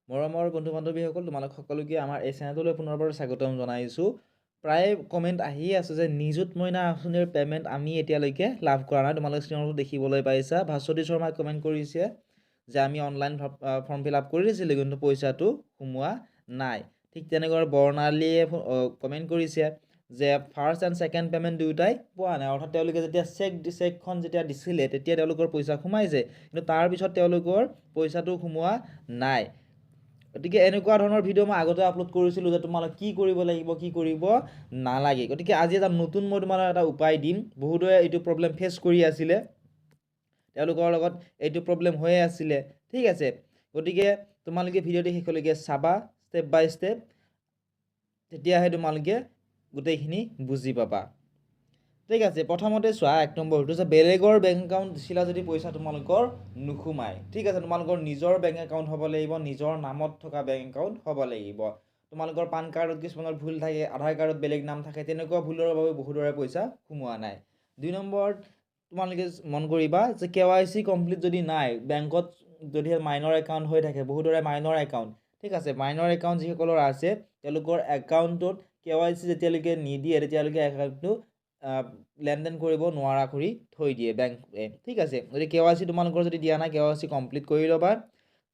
মৰমৰ বন্ধু বান্ধৱীসকল, তোমালোক সকলোকে আমাৰ এই চেনেলটোলৈ পুনৰবাৰ স্বাগতম জনাইছোঁ। প্ৰায় কমেণ্ট আহিয়ে আছে যে নিযুত মইনা আঁচনিৰ পে'মেণ্ট আমি এতিয়ালৈকে লাভ কৰা নাই। তোমালোকে স্ক্ৰীনতো দেখিবলৈ পাইছা। ভাস্বতী শৰ্মাই কমেণ্ট কৰিছে যে আমি অনলাইন ফৰ্ম ফিল আপ কৰিছিলোঁ, কিন্তু পইচাটো সোমোৱা নাই। ঠিক তেনেকৈ বৰ্ণালীয়ে কমেণ্ট কৰিছে যে ফাৰ্ষ্ট এণ্ড ছেকেণ্ড পে'মেণ্ট দুয়োটাই পোৱা নাই। অৰ্থাৎ তেওঁলোকে যেতিয়া চেকখন যেতিয়া দিছিলে তেতিয়া তেওঁলোকৰ পইচা সোমাইছে, কিন্তু তাৰপিছত তেওঁলোকৰ পইচাটো সোমোৱা নাই। গতিকে এনেকুৱা ধৰণৰ ভিডিঅ' মই আগতে আপলোড কৰিছিলোঁ যে তোমালোকে কি কৰিব লাগিব, কি কৰিব নালাগে। গতিকে আজি এটা নতুন মই তোমালোকক এটা উপায় দিম। বহুতৰে এইটো প্ৰব্লেম ফেচ কৰি আছিলে, তেওঁলোকৰ লগত এইটো প্ৰব্লেম হৈয়ে আছিলে। ঠিক আছে, গতিকে তোমালোকে ভিডিঅ'টো শেষলৈকে চাবা ষ্টেপ বাই ষ্টেপ, তেতিয়াহে তোমালোকে গোটেইখিনি বুজি পাবা। ঠিক আছে, প্ৰথমতে চোৱা 1 নম্বৰটো যে বেলেগৰ বেংক একাউণ্ট দিছিলা যদি পইচা তোমালোকৰ নোসোমায়। ঠিক আছে, তোমালোকৰ নিজৰ বেংক একাউণ্ট হ'ব লাগিব, নিজৰ নামত থকা বেংক একাউণ্ট হ'ব লাগিব। তোমালোকৰ পান কাৰ্ডত কিছুমানৰ ভুল থাকে, আধাৰ কাৰ্ডত বেলেগ নাম থাকে, তেনেকুৱা ভুলৰ বাবে বহুতৰে পইচা সোমোৱা নাই। 2 নম্বৰত তোমালোকে মন কৰিবা যে KYC কমপ্লিট যদি নাই, বেংকত যদি মাইনৰ একাউণ্ট হৈ থাকে, বহুতৰে মাইনৰ একাউণ্ট। ঠিক আছে, মাইনৰ একাউণ্ট যিসকলৰ আছে তেওঁলোকৰ একাউণ্টত KYC যেতিয়ালৈকে নিদিয়ে তেতিয়ালৈকে একাউণ্টটো লেনদেন কৰিব নোৱাৰা কৰি থৈ দিয়ে বেংকে। ঠিক আছে, যদি KYC তোমালোকৰ যদি দিয়া নাই, KYC কমপ্লিট কৰি ল'বা।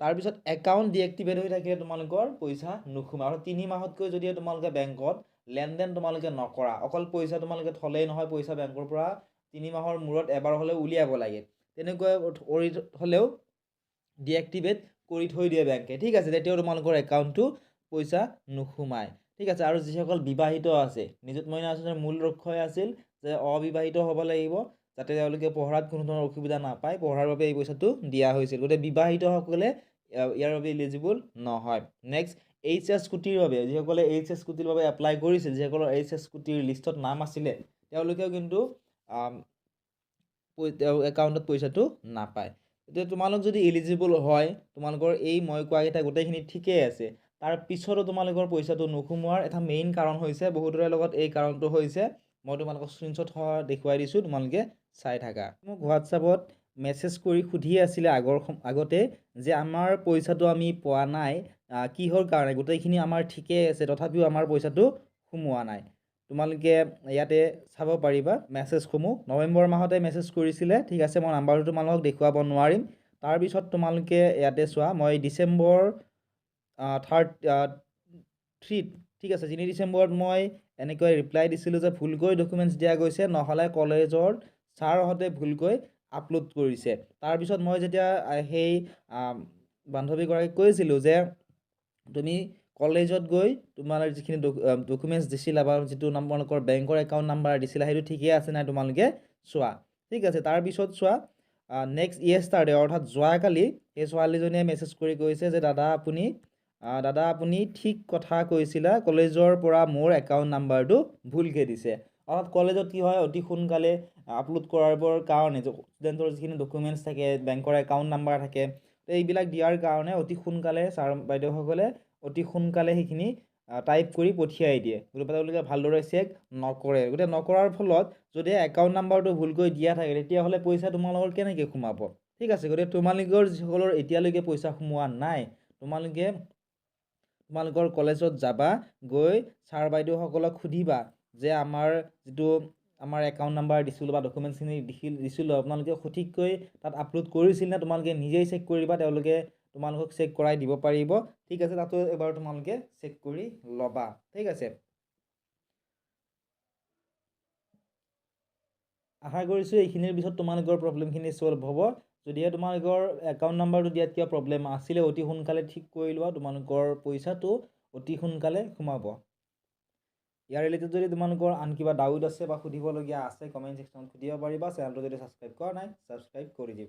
তাৰপিছত একাউণ্ট ডিএক্টিভেট হৈ থাকিলে তোমালোকৰ পইচা নোসোমায়। আৰু 3 মাহতকৈ যদি তোমালোকে বেংকত লেনদেন তোমালোকে নকৰা, অকল পইচা তোমালোকে থ'লেই নহয়, পইচা বেংকৰ পৰা 3 মাহৰ মূৰত এবাৰ হ'লেও উলিয়াব লাগে। তেনেকৈ কৰি হ'লেও ডিএক্টিভেট কৰি থৈ দিয়ে বেংকে। ঠিক আছে, তেতিয়াও তোমালোকৰ একাউণ্টটো পইচা নোসোমায়। ঠিক আছে, আৰু যিসকল বিবাহিত আছে, নিযুত মইনা আঁচনিৰ মূল লক্ষ্যই আছিল যে অবিবাহিত হ'ব লাগিব, যাতে তেওঁলোকে পঢ়াত কোনো ধৰণৰ অসুবিধা নাপায়। পঢ়াৰ বাবে এই পইচাটো দিয়া হৈছিল। গতিকে বিবাহিতসকলে ইয়াৰ বাবে এলিজিবল নহয়। নেক্সট, HS স্কুটিৰ বাবে যিসকলে HS স্কুটিৰ বাবে এপ্লাই কৰিছিল, যিসকলৰ HS স্কুটিৰ লিষ্টত নাম আছিলে, তেওঁলোকেও কিন্তু একাউণ্টত পইচাটো নাপায়। এতিয়া তোমালোক যদি এলিজিবল হয়, তোমালোকৰ এই মই কোৱাকেইটা গোটেইখিনি ঠিকেই আছে, তাৰ পিছতো তোমালোকৰ পইচাটো নোসোমোৱাৰ এটা মেইন কাৰণ হৈছে, বহুতৰে লগত এই কাৰণটো হৈছে, মই তোমালোকক স্ক্ৰীনশ্বট দেখুৱাই দিছোঁ, তোমালোকে চাই থাকা। মোক হোৱাটছআপত মেছেজ কৰি সুধি আছিলে আগতে যে আমাৰ পইচাটো আমি পোৱা নাই, কিহৰ কাৰণে, গোটেইখিনি আমাৰ ঠিকেই আছে তথাপিও আমাৰ পইচাটো সোমোৱা নাই। তোমালোকে ইয়াতে চাব পাৰিবা মেছেজসমূহ। নৱেম্বৰ মাহতে মেছেজ কৰিছিলে। ঠিক আছে, মই নাম্বাৰটো তোমালোকক দেখুৱাব নোৱাৰিম। তাৰপিছত তোমালোকে ইয়াতে চোৱা, মই ডিচেম্বৰ 3 ঠিক আছে, 3 ডিচেম্বৰত মই এনেকৈ ৰিপ্লাই দিছিলোঁ যে ভুলকৈ ডকুমেণ্টছ দিয়া গৈছে, নহ'লে কলেজৰ ছাৰহঁতে ভুলকৈ আপলোড কৰিছে। তাৰপিছত মই যেতিয়া সেই বান্ধৱীগৰাকীক কৈছিলোঁ যে তুমি কলেজত গৈ তোমালোকে যিখিনি ডকুমেণ্টছ দিছিলা বা যিটো তোমালোকৰ বেংকৰ একাউণ্ট নাম্বাৰ দিছিলা সেইটো ঠিকেই আছে নাই তোমালোকে চোৱা। ঠিক আছে, তাৰপিছত চোৱা নেক্সট ইয়েষ্টাৰডে অৰ্থাৎ যোৱাকালি সেই ছোৱালীজনীয়ে মেছেজ কৰি কৈছে যে দাদা আপুনি ঠিক কথা কৈছিলা, কলেজৰ পৰা মোৰ একাউণ্ট নাম্বাৰটো ভুলকৈ দিছে। অৰ্থাৎ কলেজত কি হয়, অতি সোনকালে আপলোড কৰাবৰ কাৰণে ষ্টুডেণ্টৰ যিখিনি ডকুমেণ্টছ থাকে, বেংকৰ একাউণ্ট নাম্বাৰ থাকে, এইবিলাক দিয়াৰ কাৰণে অতি সোনকালে ছাৰ বাইদেউসকলে অতি সোনকালে সেইখিনি টাইপ কৰি পঠিয়াই দিয়ে। গতিকে তেওঁলোকে ভালদৰে চেক নকৰে। গতিকে নকৰাৰ ফলত যদি একাউণ্ট নাম্বাৰটো ভুলকৈ দিয়া থাকে, তেতিয়াহ'লে পইচা তোমালোকৰ কেনেকৈ সোমাব? ঠিক আছে, গতিকে তোমালোকৰ যিসকলৰ এতিয়ালৈকে পইচা সোমোৱা নাই, তোমালোকৰ কলেজত যাবা, গৈ ছাৰ বাইদেউসকলক সুধিবা যে আমাৰ একাউণ্ট নাম্বাৰ দিছিলোঁ বা ডকুমেণ্টছখিনি দিছিলোঁ, আপোনালোকে সঠিককৈ তাত আপলোড কৰিছিল নে, তোমালোকে নিজেই চেক কৰিবা, তেওঁলোকে তোমালোকক চেক কৰাই দিব পাৰিব। ঠিক আছে, তাতো এবাৰ তোমালোকে চেক কৰি ল'বা। ঠিক আছে, আশা কৰিছোঁ এইখিনিৰ পিছত তোমালোকৰ প্ৰব্লেমখিনি ছল্ভ হ'ব। যদিহে তোমালোকৰ একাউণ্ট নাম্বাৰটো দিয়াত কিবা প্ৰব্লেম আছিলে, অতি সোনকালে ঠিক কৰি লোৱা, তোমালোকৰ পইচাটো অতি সোনকালে সোমাব। ইয়াৰ ৰিলেটেড যদি তোমালোকৰ আন কিবা ডাউট আছে বা সুধিবলগীয়া আছে, কমেণ্ট ছেকশ্যনত সুধিব পাৰিবা। চেনেলটো যদি ছাবস্ক্ৰাইব কৰা নাই, ছাবস্ক্ৰাইব কৰি দিবা।